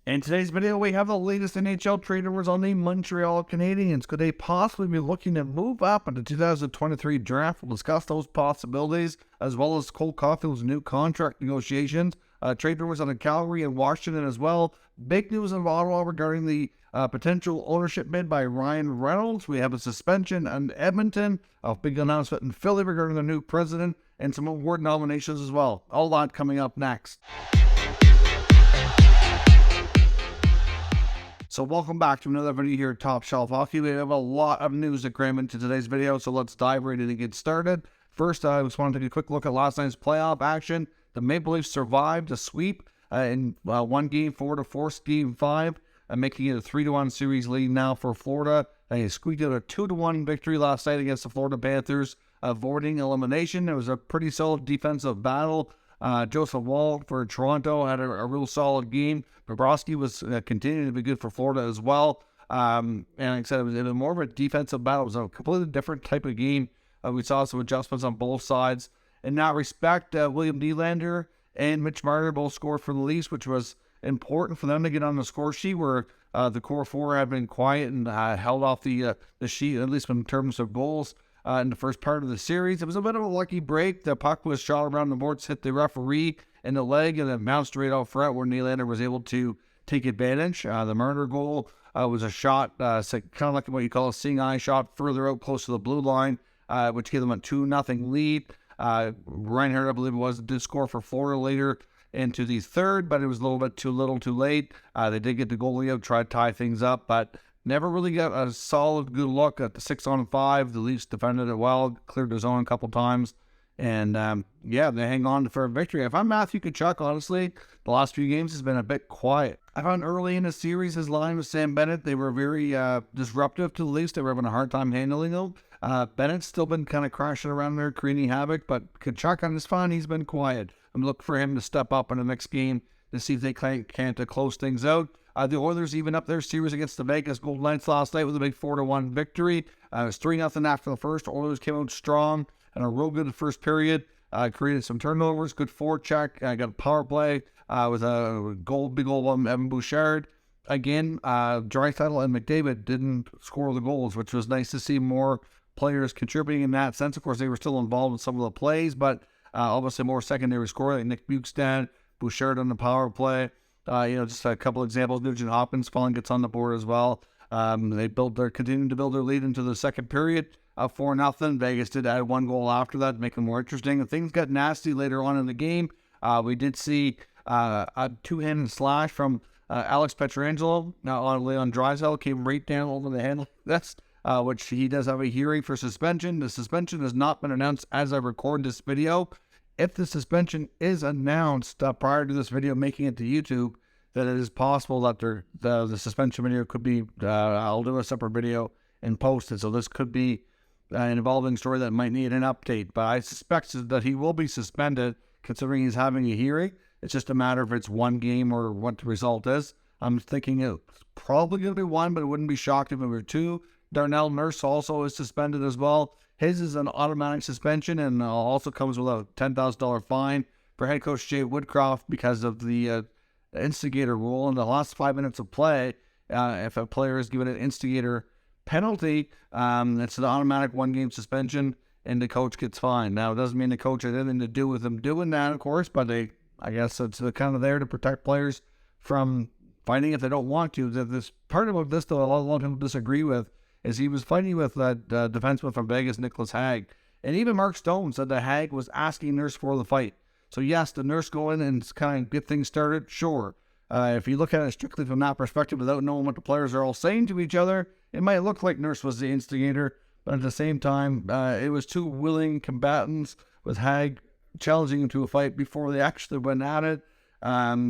In today's video, we have the latest NHL trade rumors on the Montreal Canadiens. Could they possibly be looking to move up in the 2023 draft? We'll discuss those possibilities, as well as Cole Caulfield's new contract negotiations. Trade rumors on the Calgary and Washington as well. Big news in Ottawa regarding the potential ownership bid by Ryan Reynolds. We have a suspension in Edmonton, a big announcement in Philly regarding the new president, and some award nominations as well. All that coming up next. So welcome back to another video here at Top Shelf Hockey. We have a lot of news to cram into today's video, so let's dive right in and get started. First, I just want to take a quick look at last night's playoff action. The Maple Leafs survived a sweep in one game 4-4 game 5, making it a 3-1 series lead now for Florida. They squeaked out a 2-1 victory last night against the Florida Panthers, avoiding elimination. It was a pretty solid defensive battle. Joseph Woll for Toronto had a real solid game. Bobrovsky was continuing to be good for Florida as well. And like I said, it was more of a defensive battle. It was a completely different type of game. We saw some adjustments on both sides. In that respect, William Nylander and Mitch Marner both scored for the Leafs, which was important for them to get on the score sheet, where the core four had been quiet and held off the sheet, at least in terms of goals. In the first part of the series, it was a bit of a lucky break. The puck was shot around the boards, hit the referee in the leg, and then bounced straight out front, where Nylander was able to take advantage. The Marner goal was a shot, kind of like what you call a seeing eye shot, further out close to the blue line, which gave them a 2-0 lead. Reinhardt, I believe it was, did score for Florida later into the third, but it was a little bit too little too late. They did get the goalie out, tried to tie things up, but never really got a solid good look at the 6-on-5. The Leafs defended it well, cleared their zone a couple times, and they hang on for a victory. If I'm Matthew Tkachuk, honestly, the last few games has been a bit quiet. I found early in the series his line with Sam Bennett, they were very disruptive to the Leafs. They were having a hard time handling them. Bennett's still been kind of crashing around there, creating havoc, but Tkachuk on his fine, he's been quiet. I'm looking for him to step up in the next game to see if they can't close things out. The Oilers even up their series against the Vegas Golden Knights last night with a big 4-1 victory. It was 3-0 after the first. Oilers came out strong and a real good first period. Created some turnovers, good forecheck. Got a power play with a big goal from Evan Bouchard. Again, Draisaitl and McDavid didn't score the goals, which was nice to see more players contributing in that sense. Of course, they were still involved in some of the plays, but obviously more secondary scoring, like Nick Bukestad, Bouchard on the power play. Just a couple examples. Nugent Hopkins finally gets on the board as well. They continuing to build their lead into the second period. 4-0. Vegas did add one goal after that to make it more interesting. And things got nasty later on in the game. We did see a two-handed slash from Alex Pietrangelo on Leon Draisaitl, came right down over the handle. That's which he does have a hearing for suspension. The suspension has not been announced as I record this video. If the suspension is announced prior to this video making it to YouTube, then it is possible that the suspension video could be, I'll do a separate video and post it. So this could be an evolving story that might need an update. But I suspect that he will be suspended considering he's having a hearing. It's just a matter of it's one game or what the result is. I'm thinking it's probably going to be one, but it wouldn't be shocked if it were two. Darnell Nurse also is suspended as well. His is an automatic suspension and also comes with a $10,000 fine for head coach Jay Woodcroft because of the instigator rule. In the last 5 minutes of play, if a player is given an instigator penalty, it's an automatic one-game suspension and the coach gets fined. Now, it doesn't mean the coach had anything to do with them doing that, of course, but I guess it's kind of there to protect players from fighting if they don't want to. This part about this, though, a lot of people disagree with, is he was fighting with that defenseman from Vegas, Nicholas Hag. And even Mark Stone said that Hag was asking Nurse for the fight. So yes, the Nurse go in and kind of get things started, sure. If you look at it strictly from that perspective without knowing what the players are all saying to each other, it might look like Nurse was the instigator. But at the same time, it was two willing combatants with Hag challenging him to a fight before they actually went at it.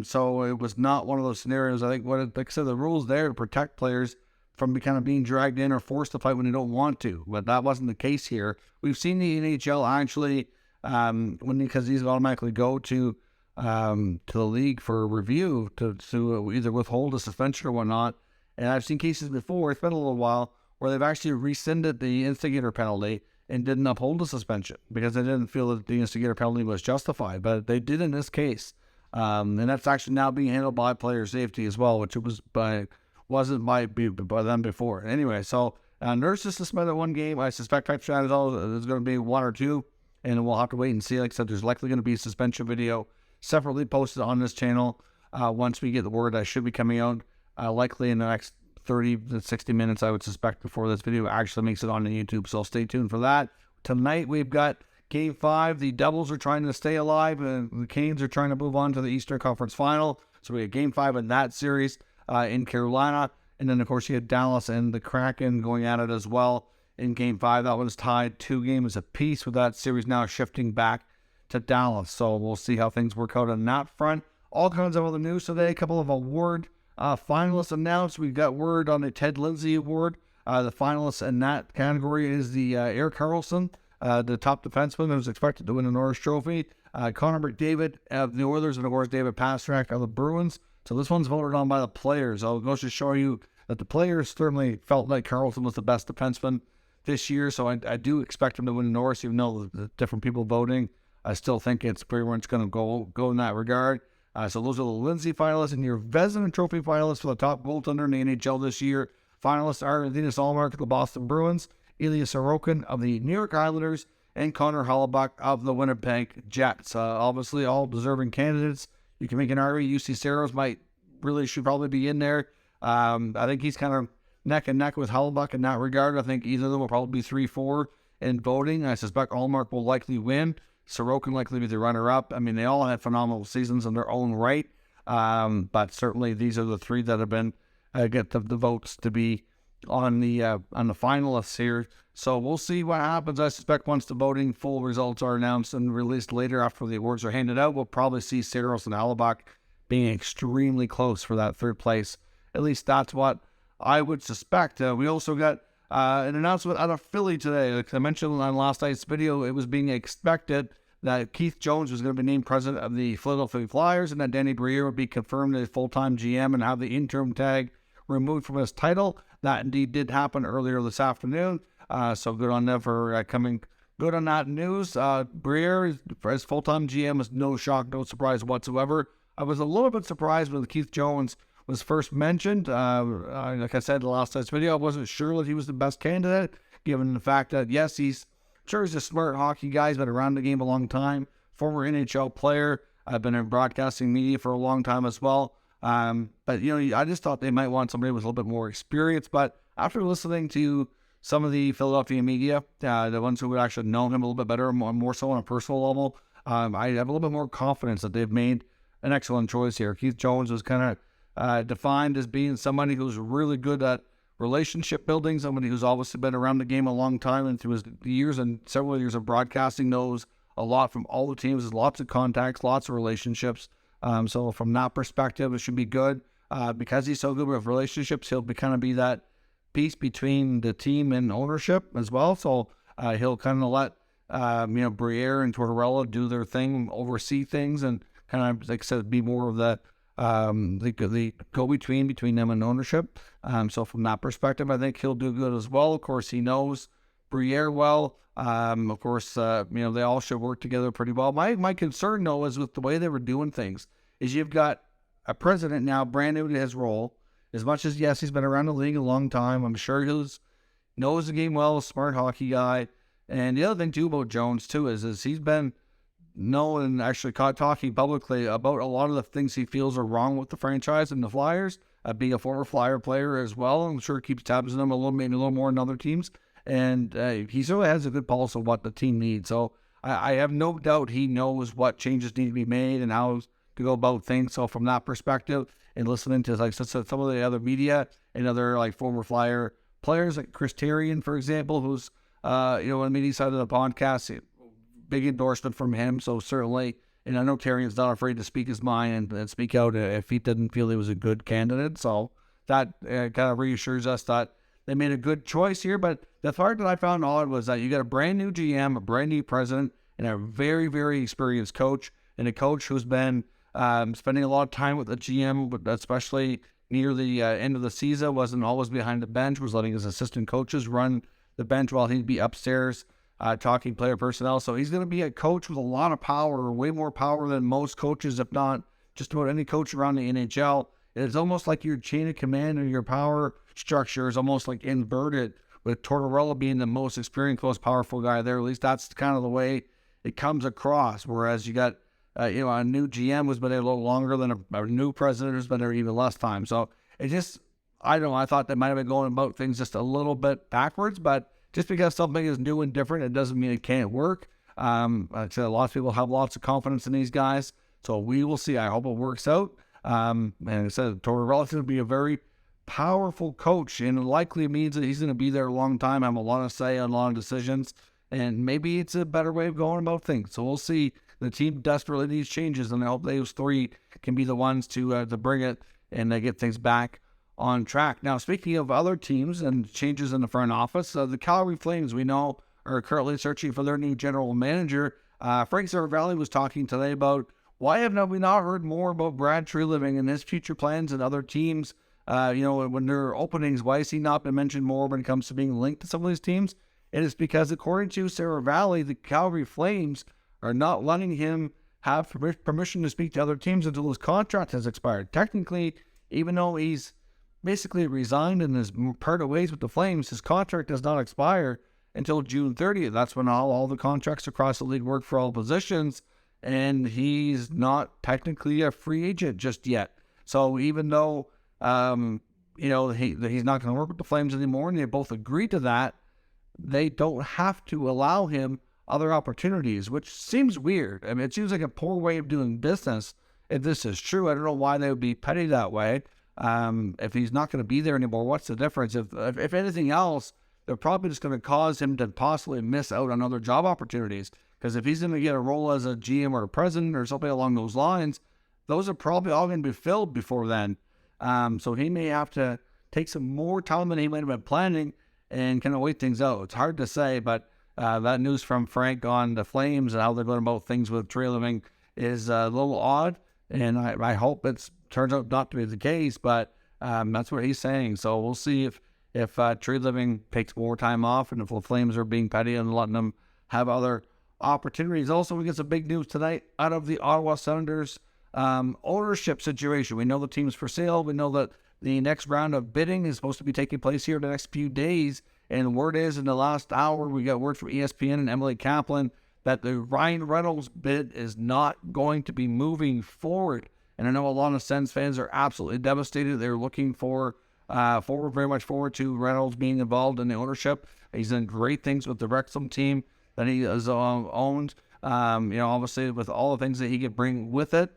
So it was not one of those scenarios. I think, like I said, the rule's there to protect players from kind of being dragged in or forced to fight when they don't want to. But that wasn't the case here. We've seen the NHL actually, because these automatically go to the league for review to either withhold a suspension or whatnot. And I've seen cases before, it's been a little while, where they've actually rescinded the instigator penalty and didn't uphold the suspension because they didn't feel that the instigator penalty was justified. But they did in this case. And that's actually now being handled by player safety as well, which it wasn't by them before. Anyway, so Nurse is suspended 1 game. I suspect Type Shadow is going to be 1 or 2, and we'll have to wait and see. Like I said, there's likely going to be a suspension video separately posted on this channel once we get the word that should be coming out, likely in the next 30 to 60 minutes, I would suspect, before this video actually makes it onto YouTube. So stay tuned for that. Tonight we've got Game 5. The Devils are trying to stay alive, and the Canes are trying to move on to the Eastern Conference Final. So we have Game 5 in that series in Carolina. And then, of course, you had Dallas and the Kraken going at it as well in Game 5. That one's tied 2 games apiece, with that series now shifting back to Dallas. So we'll see how things work out on that front. All kinds of other news today. A couple of award finalists announced. We've got word on the Ted Lindsay Award. The finalists in that category is the Erik Karlsson, the top defenseman who's expected to win the Norris Trophy. Connor McDavid of the Oilers, and of course David Pastrnak of the Bruins. So this one's voted on by the players. I'll go to show you that the players certainly felt like Karlsson was the best defenseman this year. So I do expect him to win the Norris, even though the different people voting. I still think it's pretty much going to go in that regard. So those are the Lindsay finalists, and your Vezina Trophy finalists for the top goaltender in the NHL this year. Finalists are Linus Ullmark of the Boston Bruins, Ilya Sorokin of the New York Islanders, and Connor Hellebuyck of the Winnipeg Jets. Obviously, all deserving candidates. You can make an argument. UC Saros should probably be in there. I think he's kind of neck and neck with Hellebuyck in that regard. I think either of them will probably be 3-4 in voting. I suspect Ullmark will likely win. Sorokin likely be the runner-up. I mean, they all had phenomenal seasons in their own right, but certainly these are the 3 that have been get the votes to be on the finalists here. So we'll see what happens. I suspect once the voting full results are announced and released later after the awards are handed out, we'll probably see Saros and Hellebuyck being extremely close for that 3rd place. At least that's what I would suspect. We also got an announcement out of Philly today. Like I mentioned on last night's video, it was being expected that Keith Jones was going to be named president of the Philadelphia Flyers, and that Danny Briere would be confirmed as full-time GM and have the interim tag removed from his title. That indeed did happen earlier this afternoon. So good on them for coming good on that news. Briere, as full-time GM, is no shock, no surprise whatsoever. I was a little bit surprised when Keith Jones was first mentioned. Like I said in the last night's video, I wasn't sure that he was the best candidate, given the fact that, yes, he's a smart hockey guy. He's been around the game a long time. Former NHL player. I've been in broadcasting media for a long time as well. But, I just thought they might want somebody with a little bit more experience. But after listening to some of the Philadelphia media, the ones who would actually know him a little bit better, more so on a personal level, I have a little bit more confidence that they've made an excellent choice here. Keith Jones was kind of defined as being somebody who's really good at relationship building, somebody who's obviously been around the game a long time, and through his years and several years of broadcasting knows a lot from all the teams. There's lots of contacts, lots of relationships. So from that perspective, it should be good. Because he's so good with relationships, he'll be that piece between the team and ownership as well. So he'll kind of let Briere and Tortorella do their thing, oversee things, and kind of, like I said, be more of the go-between between them and ownership. So from that perspective, I think he'll do good as well. Of course, he knows Briere well. Of course, they all should work together pretty well. My concern, though, is with the way they were doing things, is you've got a president now brand new to his role. As much as, yes, he's been around the league a long time, I'm sure he knows the game well, a smart hockey guy. And the other thing, too, about Jones, too, is he's been known and actually caught talking publicly about a lot of the things he feels are wrong with the franchise and the Flyers, being a former Flyer player as well. I'm sure keeps tabs on them maybe a little more than other teams. And he certainly has a good pulse of what the team needs. So I have no doubt he knows what changes need to be made and how to go about things. So from that perspective, and listening to, like some of the other media and other former Flyer players, like Chris Therien, for example, who's on the media side of the podcast, big endorsement from him. So certainly, and I know Terrian's not afraid to speak his mind and speak out if he didn't feel he was a good candidate. So that kind of reassures us that they made a good choice here. But the part that I found odd was that you got a brand new GM, a brand new president, and a very, very experienced coach, and a coach who's been spending a lot of time with the GM, but especially near the end of the season, wasn't always behind the bench, was letting his assistant coaches run the bench while he'd be upstairs talking player personnel. So he's going to be a coach with a lot of power, way more power than most coaches, if not just about any coach around the NHL. It's almost like your chain of command or your power structure is almost like inverted, with Tortorella being the most experienced, most powerful guy there. At least that's kind of the way it comes across. Whereas you got, a new GM who's been there a little longer than a new president who's been there even less time. So it just, I don't know, I thought they might have been going about things just a little bit backwards, but just because something is new and different, it doesn't mean it can't work. Like I said, a lot of people have lots of confidence in these guys, so we will see. I hope it works out. And I said, Tortorella's going to be a very powerful coach, and it likely means that he's going to be there a long time, have a lot of say on a lot of decisions, and maybe it's a better way of going about things. So we'll see. The team desperately needs changes, and I hope those three can be the ones to bring it and get things back on track. Now, speaking of other teams and changes in the front office, the Calgary Flames, we know, are currently searching for their new general manager. Frank Seravalli was talking today about why have we not heard more about Brad Treliving and his future plans and other teams. When there are openings, why has he not been mentioned more when it comes to being linked to some of these teams? It is because, according to Seravalli, the Calgary Flames are not letting him have permission to speak to other teams until his contract has expired. Technically, even though he's basically resigned and is parted ways with the Flames, his contract does not expire until June 30th. That's when all the contracts across the league work for all positions, and he's not technically a free agent just yet. So even though he's not going to work with the Flames anymore, and they both agreed to that, they don't have to allow him other opportunities, which seems weird. I mean, it seems like a poor way of doing business if this is true. I don't know why they would be petty that way. If he's not going to be there anymore, what's the difference? If anything else, they're probably just going to cause him to possibly miss out on other job opportunities. Because if he's going to get a role as a GM or a president or something along those lines, those are probably all going to be filled before then. So he may have to take some more time than he might have been planning and kind of wait things out. It's hard to say, but that news from Frank on the Flames and how they're going about things with Treliving is a little odd, and I hope it turns out not to be the case, but that's what he's saying. So we'll see if Treliving takes more time off, and if the Flames are being petty and letting them have other opportunities. Also, we get some big news tonight out of the Ottawa Senators ownership situation. We know the team's for sale. We know that the next round of bidding is supposed to be taking place here in the next few days. And word is, in the last hour, we got word from ESPN and Emily Kaplan that the Ryan Reynolds bid is not going to be moving forward. And I know a lot of Sens fans are absolutely devastated. They're looking very much forward to Reynolds being involved in the ownership. He's done great things with the Wrexham team that he has owned. Obviously with all the things that he could bring with it.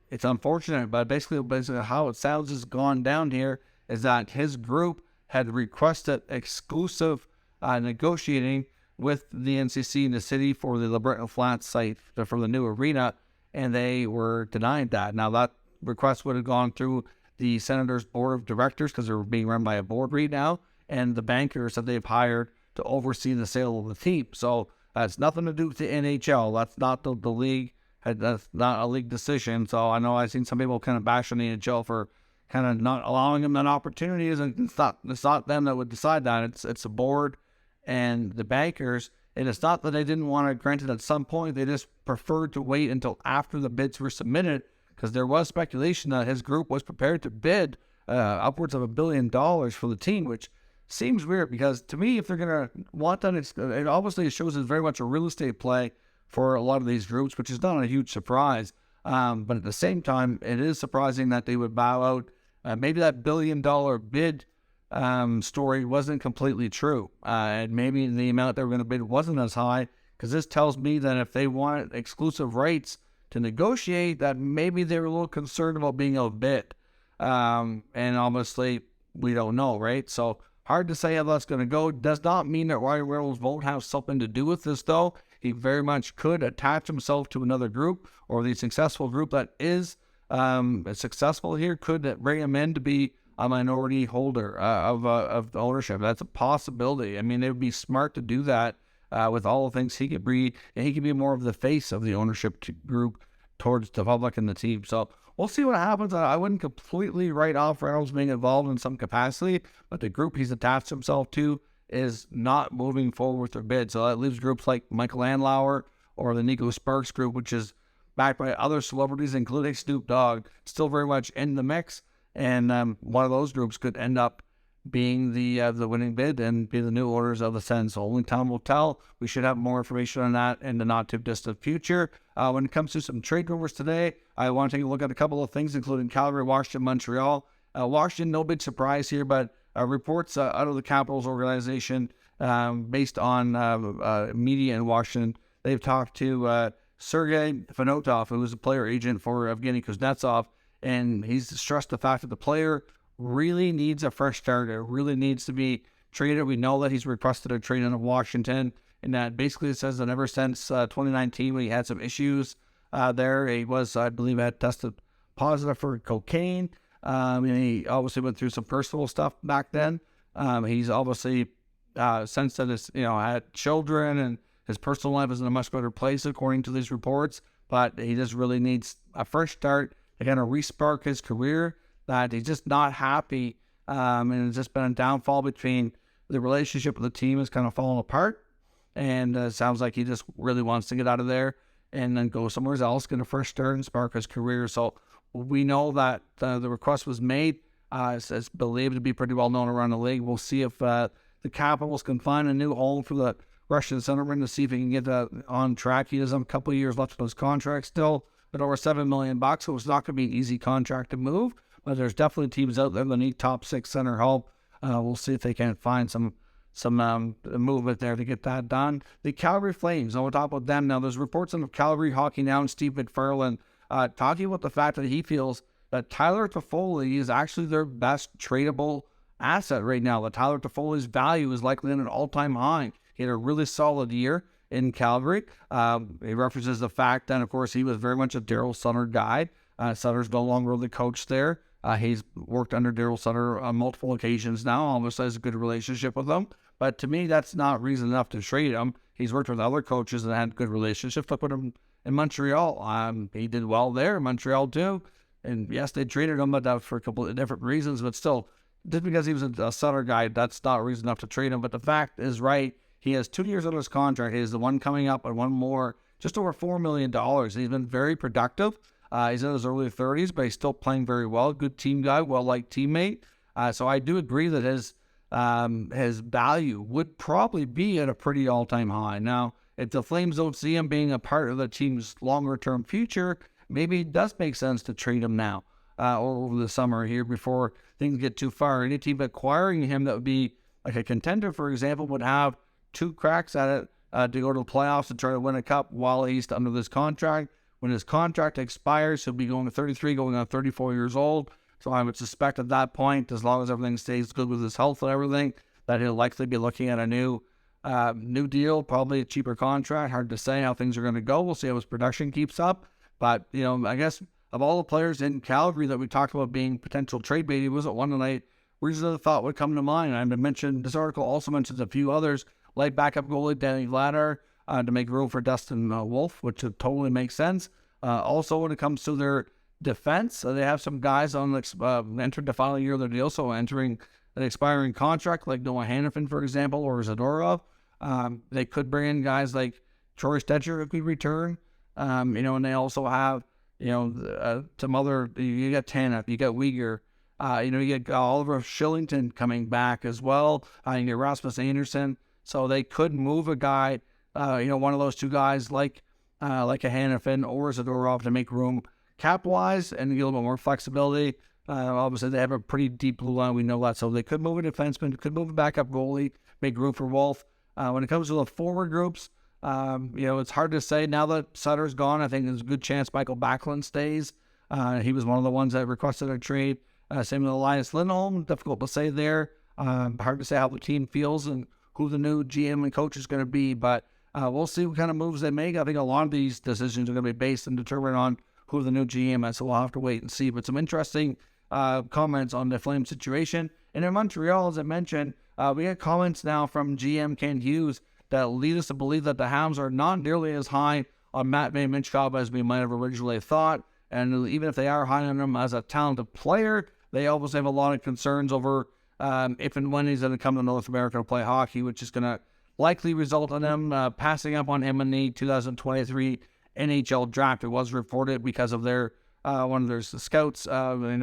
It's unfortunate, but basically how it sounds has gone down here is that his group had requested exclusive negotiating with the NCC in the city for the LeBreton Flats site for the new arena, and they were denied that. Now, that request would have gone through the Senators' board of directors because they're being run by a board right now, and the bankers that they've hired to oversee the sale of the team. So that's nothing to do with the NHL. That's not the league. That's not a league decision. So I know I've seen some people kind of bash on the NHL for kind of not allowing them that opportunity. And it's not them that would decide that. It's the board and the bankers. And it's not that they didn't want to grant it at some point. They just preferred to wait until after the bids were submitted, because there was speculation that his group was prepared to bid upwards of $1 billion for the team, which seems weird, because to me, if they're going to want that, it obviously shows it's very much a real estate play for a lot of these groups, which is not a huge surprise. But at the same time, it is surprising that they would bow out. Maybe that $1 billion bid story wasn't completely true. And maybe the amount they were going to bid wasn't as high, because this tells me that if they wanted exclusive rights to negotiate, that maybe they were a little concerned about being outbid. And obviously, we don't know, right? So hard to say how that's going to go. Does not mean that Ryan Reynolds won't have something to do with this, though. He very much could attach himself to another group, or the successful group that is successful here could bring him in to be a minority holder of the ownership. That's a possibility. I mean, it would be smart to do that with all the things he could bring, and he could be more of the face of the ownership group towards the public and the team. So we'll see what happens. I wouldn't completely write off Reynolds being involved in some capacity, but the group he's attached himself to is not moving forward with their bid. So that leaves groups like Michael Andlauer or the Nico Sparks group, which is backed by other celebrities, including Snoop Dogg, still very much in the mix. And one of those groups could end up being the winning bid and be the new owners of the Sens. So only time will tell. We should have more information on that in the not too distant future. When it comes to some trade rumors today, I want to take a look at a couple of things, including Calgary, Washington, Montreal. Washington, no big surprise here, but reports out of the Capitals organization based on media in Washington, they've talked to Sergei Fedotov, who was a player agent for Evgeny Kuznetsov, and he's stressed the fact that the player really needs a fresh start. It really needs to be traded. We know that he's requested a trade out of Washington, and that basically it says that ever since 2019 when he had some issues there, he was, I believe, had tested positive for cocaine. And he obviously went through some personal stuff back then. He's obviously since that his, had children, and his personal life is in a much better place according to these reports. But he just really needs a fresh start to kind of re-spark his career. That he's just not happy, and it's just been a downfall between the relationship with the team is kind of falling apart, and it sounds like he just really wants to get out of there and then go somewhere else, get a fresh start, and spark his career. So we know that the request was made. It's believed to be pretty well known around the league. We'll see if the Capitals can find a new home for the Russian centerman to see if he can get on track. He does have a couple of years left on his contract still, but over $7 million, so it's not going to be an easy contract to move. But there's definitely teams out there that need top six center help. We'll see if they can find some movement there to get that done. The Calgary Flames, we'll talk about them now. There's reports on Calgary Hockey Now and Steve McFarland talking about the fact that he feels that Tyler Toffoli is actually their best tradable asset right now. That Tyler Toffoli's value is likely at an all-time high. He had a really solid year in Calgary. He references the fact that, of course, he was very much a Daryl Sutter guy. Sutter's no longer the coach there. He's worked under Daryl Sutter on multiple occasions now, almost has a good relationship with them. But to me, that's not reason enough to trade him. He's worked with other coaches and had good relationships. Look at him in Montreal. He did well there. Montreal too. And yes, they traded him, but for a couple of different reasons. But still, just because he was a Sutter guy, that's not reason enough to trade him. But the fact is right. He has 2 years on his contract. He has the one coming up and one more, just over $4 million. He's been very productive. He's in his early 30s, but he's still playing very well. Good team guy, well-liked teammate. So I do agree that his value would probably be at a pretty all-time high. Now, if the Flames don't see him being a part of the team's longer-term future, maybe it does make sense to trade him now over the summer here before things get too far. Any team acquiring him that would be like a contender, for example, would have 2 cracks at it to go to the playoffs and try to win a cup while he's under this contract. When his contract expires, he'll be going to 33, going on 34 years old. So I would suspect at that point, as long as everything stays good with his health and everything, that he'll likely be looking at a new deal, probably a cheaper contract. Hard to say how things are going to go. We'll see how his production keeps up. But, I guess of all the players in Calgary that we talked about being potential trade bait, he wasn't one that I reasonably thought would come to mind. I mentioned, this article also mentions a few others, like backup goalie Danny Vladar, to make room for Dustin Wolf, which totally makes sense. Also, when it comes to their defense, they have some guys on entered the final year of their deal, so entering an expiring contract, like Noah Hannafin, for example, or Zadorov. They could bring in guys like Troy Stecher who could return. And they also have, some other, you got Tanev, you got Uyghur, you get Oliver Shillington coming back as well. You get Rasmus Anderson. So they could move a guy, one of those two guys like a Hannafin or Zadorov to make room cap-wise and get a little bit more flexibility. Obviously, they have a pretty deep blue line. We know that. So they could move a defenseman, could move a backup goalie, make room for Wolf. When it comes to the forward groups, it's hard to say. Now that Sutter's gone, I think there's a good chance Michael Backlund stays. He was one of the ones that requested a trade. Same with Elias Lindholm. Difficult to say there. Hard to say how the team feels and who the new GM and coach is going to be. But we'll see what kind of moves they make. I think a lot of these decisions are going to be based and determined on who the new GM is. So we'll have to wait and see. But some interesting comments on the Flames situation. And in Montreal, as I mentioned, we get comments now from GM Ken Hughes that lead us to believe that the Habs are not nearly as high on Matvei Michkov as we might have originally thought. And even if they are high on him as a talented player, they obviously have a lot of concerns over if and when he's going to come to North America to play hockey, which is going to likely result in them passing up on him in the 2023 NHL draft. It was reported because of their one of their scouts in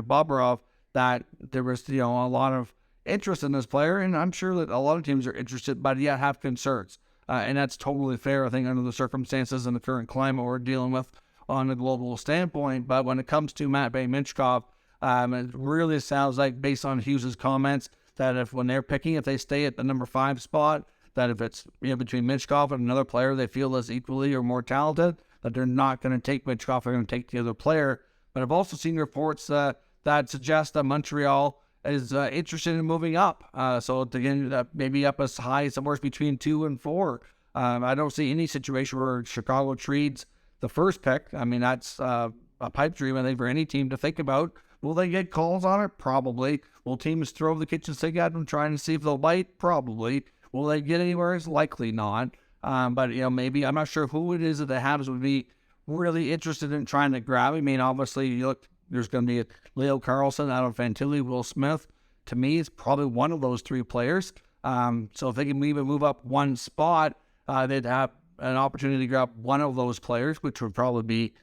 Bobrov that there was a lot of interest in this player, and I'm sure that a lot of teams are interested, but yet have concerns. And that's totally fair, I think, under the circumstances and the current climate we're dealing with on a global standpoint. But when it comes to Matvei Michkov, it really sounds like, based on Hughes' comments, that when they're picking, if they stay at the number 5 spot, that if it's between Michkov and another player they feel is equally or more talented, that they're not going to take Michkov, they're going to take the other player. But I've also seen reports that suggest that Montreal is interested in moving up. So again, maybe up as high somewhere between 2 and 4. I don't see any situation where Chicago trades the first pick. I mean, that's a pipe dream, I think, for any team to think about. Will they get calls on it? Probably. Will teams throw the kitchen sink at them trying to see if they'll bite? Probably. Will they get anywhere? It's likely not. But maybe, I'm not sure who it is that the Habs would be really interested in trying to grab. I mean, obviously, you look, there's going to be Leo Carlson, Adam Fantilli, Will Smith. To me, it's probably one of those 3 players. So if they can even move up 1 spot, they'd have an opportunity to grab one of those players, which would probably be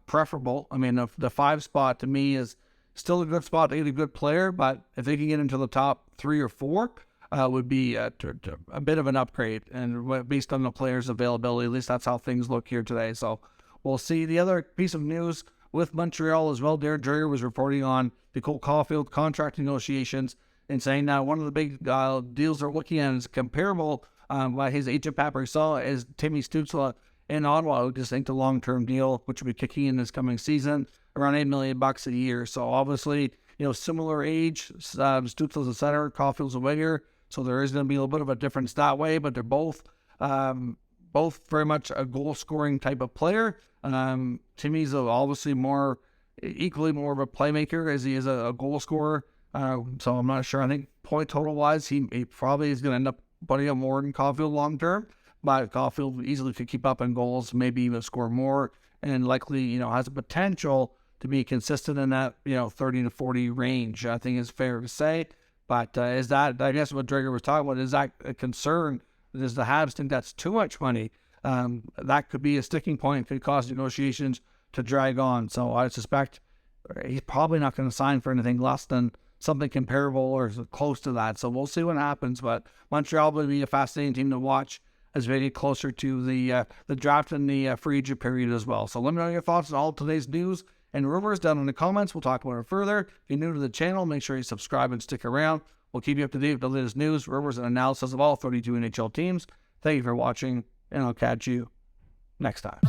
preferable. I mean, the 5 spot to me is still a good spot to get a good player, but if they can get into the top 3 or 4, would be a bit of an upgrade. And based on the players' availability, at least that's how things look here today. So we'll see. The other piece of news with Montreal as well, Darren Dreger was reporting on the Cole Caulfield contract negotiations and saying that one of the big deals they're looking at is comparable by his agent Pat Brisson is Timmy Stützle in Ottawa, who just inked a long-term deal, which will be kicking in this coming season, around $8 million a year. So obviously, similar age, Stützle's a center, Caulfield's a winger, so there is going to be a little bit of a difference that way, but they're both very much a goal-scoring type of player. Timmy's obviously equally more of a playmaker as he is a goal scorer. So I'm not sure. I think point total wise, he probably is going to end up putting up more than Caulfield long term. But Caulfield easily could keep up in goals, maybe even score more, and likely has a potential to be consistent in that 30 to 40 range. I think is fair to say. But is that, I guess what Dreger was talking about, is that a concern? Does the Habs think that's too much money? That could be a sticking point, could cause negotiations to drag on. So I suspect he's probably not going to sign for anything less than something comparable or close to that. So we'll see what happens. But Montreal will be a fascinating team to watch as we get closer to the draft and the free agent period as well. So let me know your thoughts on all today's news and rumors down in the comments. We'll talk about it further. If you're new to the channel, make sure you subscribe and stick around. We'll keep you up to date with the latest news, rumors, and analysis of all 32 NHL teams. Thank you for watching, and I'll catch you next time.